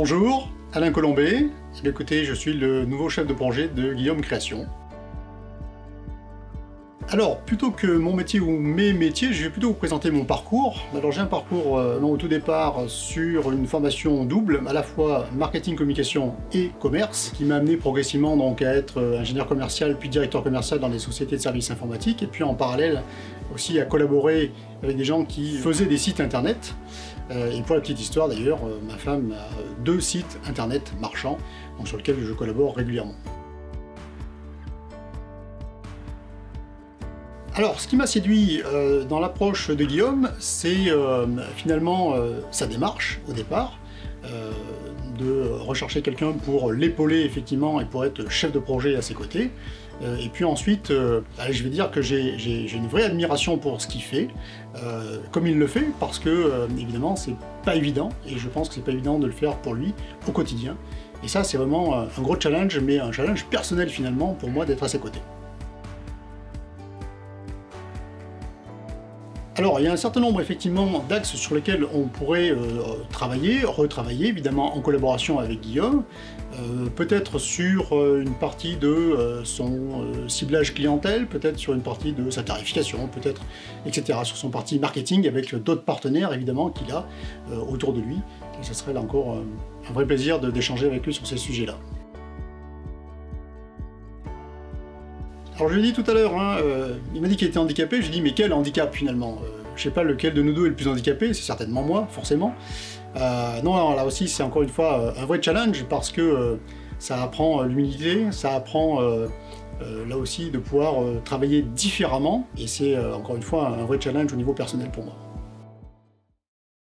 Bonjour, Alain Colombet. Écoutez, je suis le nouveau chef de projet de Guillaume Création. Alors, plutôt que mon métier ou mes métiers, je vais plutôt vous présenter mon parcours. Alors j'ai un parcours au tout départ sur une formation double, à la fois marketing, communication et commerce, qui m'a amené progressivement donc à être ingénieur commercial puis directeur commercial dans des sociétés de services informatiques, et puis en parallèle aussi à collaborer avec des gens qui faisaient des sites internet. Et pour la petite histoire d'ailleurs, ma femme a 2 sites internet marchands donc sur lesquels je collabore régulièrement. Alors, ce qui m'a séduit dans l'approche de Guillaume, c'est finalement sa démarche au départ, de rechercher quelqu'un pour l'épauler effectivement et pour être chef de projet à ses côtés. Et puis ensuite, je vais dire que j'ai une vraie admiration pour ce qu'il fait, comme il le fait, parce que évidemment c'est pas évident, et je pense que c'est pas évident de le faire pour lui au quotidien. Et ça c'est vraiment un gros challenge, mais un challenge personnel finalement pour moi d'être à ses côtés. Alors, il y a un certain nombre effectivement d'axes sur lesquels on pourrait travailler, retravailler évidemment en collaboration avec Guillaume, peut-être sur une partie de son ciblage clientèle, peut-être sur une partie de sa tarification, peut-être, etc. Sur son parti marketing avec d'autres partenaires évidemment qu'il a autour de lui. Et ce serait là encore un vrai plaisir d'échanger avec lui sur ces sujets-là. Alors je l'ai dit tout à l'heure, il m'a dit qu'il était handicapé, je lui ai dit mais quel handicap finalement, je sais pas lequel de nous deux est le plus handicapé, c'est certainement moi, forcément. Non, là aussi c'est encore une fois un vrai challenge parce que ça apprend l'humilité, ça apprend là aussi de pouvoir travailler différemment, et c'est encore une fois un vrai challenge au niveau personnel pour moi.